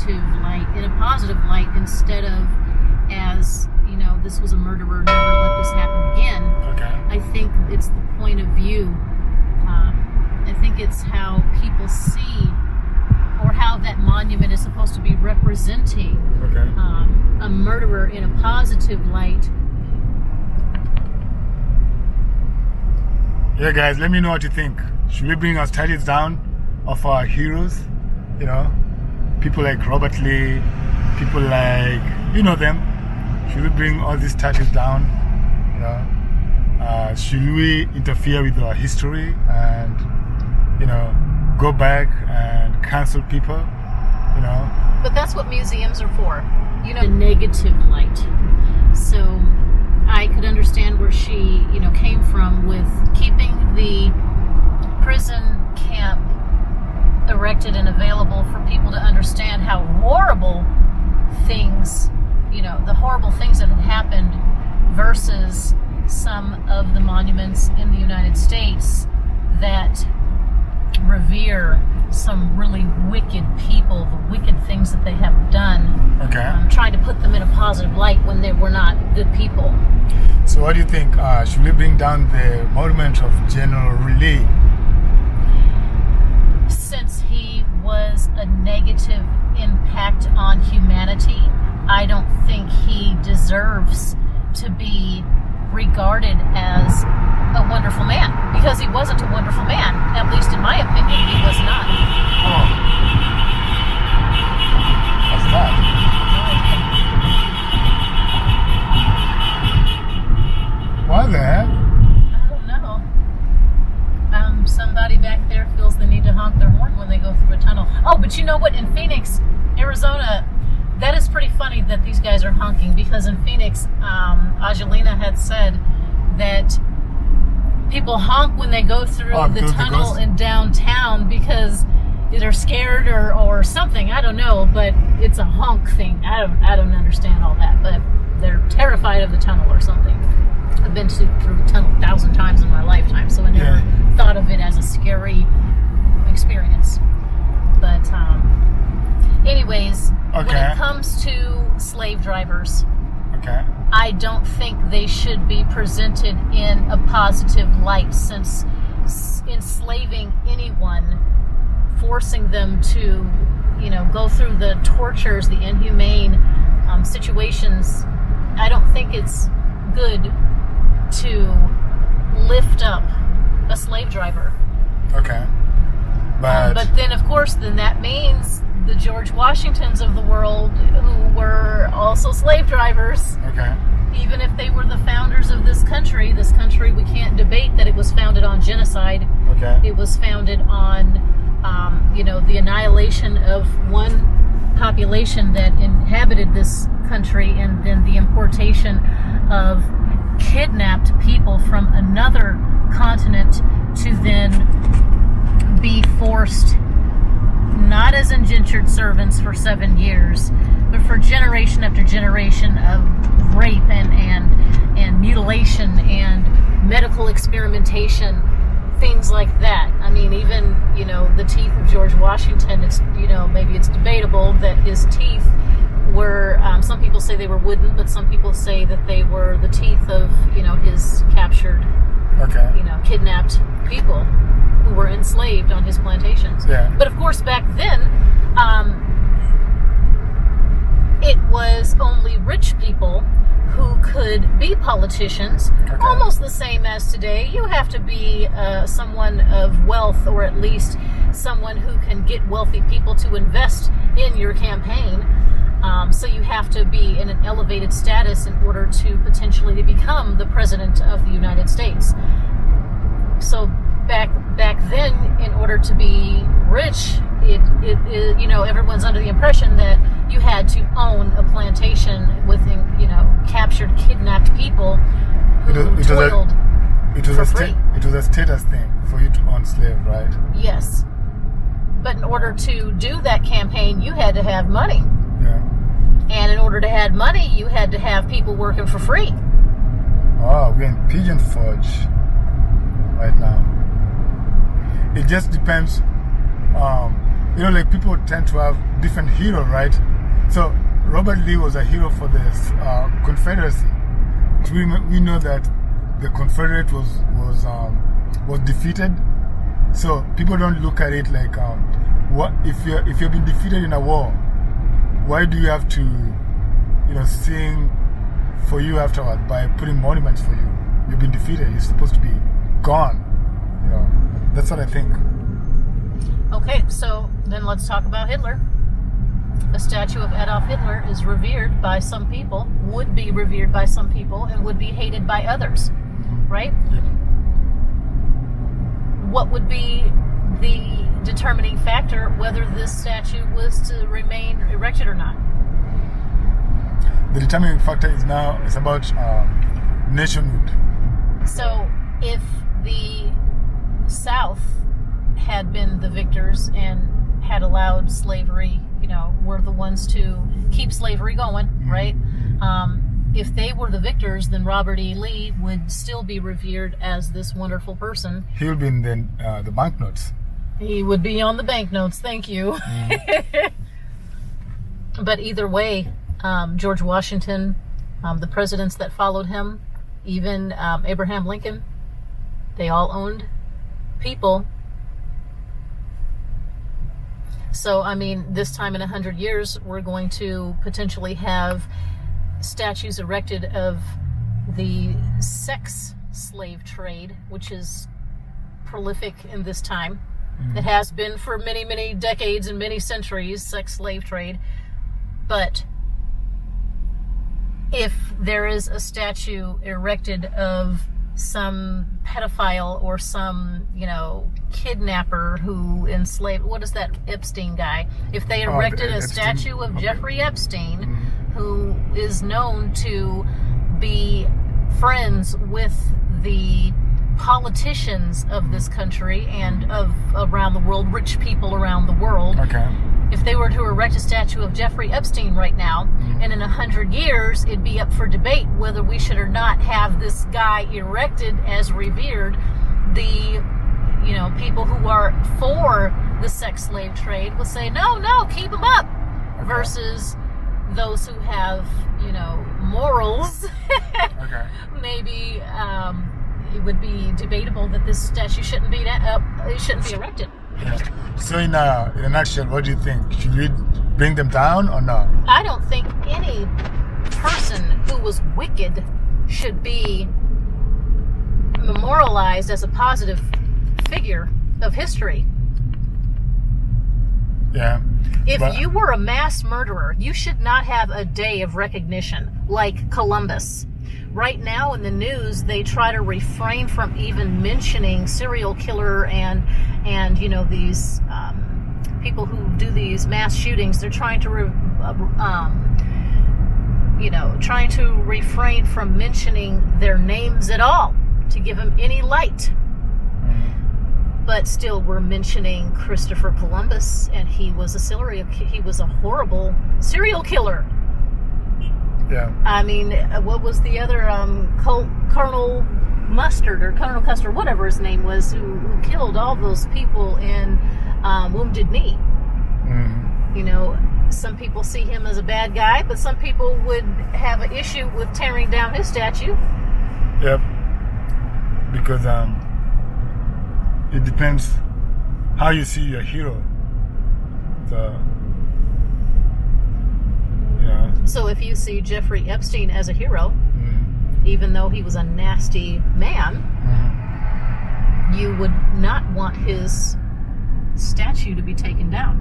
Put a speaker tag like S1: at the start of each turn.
S1: negative light, in a positive light, instead of as, this was a murderer, never let this happen again.
S2: Okay.
S1: I think it's the point of view. I think it's how people see, or how that monument is supposed to be representing a murderer in a positive light.
S2: Yeah, guys, let me know what you think. Should we bring our statues down of our heroes? People like Robert Lee, people like, them. Should we bring all these statues down? Should we interfere with our history and, go back and cancel people?
S1: But that's what museums are for. A negative light. So I could understand where she, came from with keeping the prison camp erected and available for people to understand how horrible things, the horrible things that had happened, versus some of the monuments in the United States that revere some really wicked people, the wicked things that they have done.
S2: Okay.
S1: Trying to put them in a positive light when they were not good people.
S2: So what do you think? Should we bring down the monument of General Lee?
S1: Since he was a negative impact on humanity, I don't think he deserves to be regarded as a wonderful man, because he wasn't a wonderful man. At least in my opinion, he was not.
S2: Oh. What's that? What the heck?
S1: I don't know. Somebody back there feels the need to honk their horn when they go through a tunnel. Oh, but you know what? In Phoenix, Arizona, that is pretty funny that these guys are honking, because in Phoenix, Angelina had said that people honk when they go through the tunnel in downtown because they're scared or something. I don't know, but it's a honk thing. I don't understand all that, but they're terrified of the tunnel or something. I've been through a tunnel 1,000 times in my lifetime, so I never thought of it as a scary experience. But anyways, when it comes to slave drivers, I don't think they should be presented in a positive light, since enslaving anyone, forcing them to, go through the tortures, the inhumane situations, I don't think it's good to lift up a slave driver.
S2: Okay.
S1: But then, of course, that means the George Washingtons of the world, who were also slave drivers.
S2: Okay.
S1: Even if they were the founders of this country, we can't debate that it was founded on genocide.
S2: Okay.
S1: It was founded on, the annihilation of one population that inhabited this country, and then the importation of kidnapped people from another continent to then be forced, not as indentured servants for 7 years, but for generation after generation of rape and mutilation and medical experimentation, things like that. I mean, even, the teeth of George Washington, it's, maybe it's debatable that his teeth were, some people say they were wooden, but some people say that they were the teeth of, his captured, kidnapped people who were enslaved on his plantations.
S2: Yeah.
S1: But of course, back then, it was only rich people who could be politicians. Almost the same as today. You have to be someone of wealth, or at least someone who can get wealthy people to invest in your campaign. So you have to be in an elevated status in order to potentially become the president of the United States. So back then, in order to be rich, it everyone's under the impression that you had to own a plantation with captured, kidnapped people who toiled for free.
S2: It was a status thing for you to own slave, right?
S1: Yes, but in order to do that campaign, you had to have money.
S2: Yeah.
S1: And in order to have money, you had to have people working for free.
S2: Oh, we're in Pigeon Forge right now. It just depends you know, like people tend to have different heroes, right? So Robert Lee was a hero for the Confederacy. We know that the Confederate was defeated. So people don't look at it like, what if you've been defeated in a war? Why do you have to, you know, sing for you afterward by putting monuments for you? You've been defeated. You're supposed to be gone. You know, that's what I think.
S1: Okay, so then let's talk about Hitler. A statue of Adolf Hitler is revered by some people, would be revered by some people, and would be hated by others, right?
S2: Yep.
S1: What would be the determining factor whether this statue was to remain erected or not?
S2: The determining factor is about nationhood.
S1: So if the South had been the victors and had allowed slavery, you know, were the ones to keep slavery going, right? If they were the victors, then Robert E. Lee would still be revered as this wonderful person.
S2: He would be in the banknotes.
S1: He would be on the banknotes, thank you. But either way, George Washington, the presidents that followed him, even Abraham Lincoln, they all owned people. So, I mean, this time in 100 years, we're going to potentially have statues erected of the sex slave trade, which is prolific in this time. It has been for many, many decades and many centuries, sex slave trade. But if there is a statue erected of some pedophile or some, you know, kidnapper who enslaved, what is that Epstein guy? If they erected a statue of Jeffrey Epstein, who is known to be friends with the politicians of this country and of around the world, rich people around the world.
S2: Okay.
S1: If they were to erect a statue of Jeffrey Epstein right now, and in 100 years, it'd be up for debate whether we should or not have this guy erected as revered. The, you know, people who are for the sex slave trade will say, no, keep him up.
S2: Okay.
S1: Versus those who have, you know, morals.
S2: Okay.
S1: Maybe it would be debatable that this statue shouldn't be erected.
S2: Yeah. So in a nutshell, what do you think? Should we bring them down or not?
S1: I don't think any person who was wicked should be memorialized as a positive figure of history.
S2: Yeah.
S1: If you were a mass murderer, you should not have a day of recognition like Columbus. Right now in the news, they try to refrain from even mentioning serial killer and you know, these people who do these mass shootings. They're trying to trying to refrain from mentioning their names at all to give them any light. But still, we're mentioning Christopher Columbus, and he was a horrible serial killer.
S2: Yeah.
S1: I mean, what was the other Colonel Mustard or Colonel Custer, whatever his name was, who killed all those people in Wounded Knee? You know, some people see him as a bad guy, but some people would have an issue with tearing down his statue.
S2: Yep. Because it depends how you see your hero. So, yeah.
S1: So if you see Jeffrey Epstein as a hero, even though he was a nasty man, you would not want his statue to be taken down.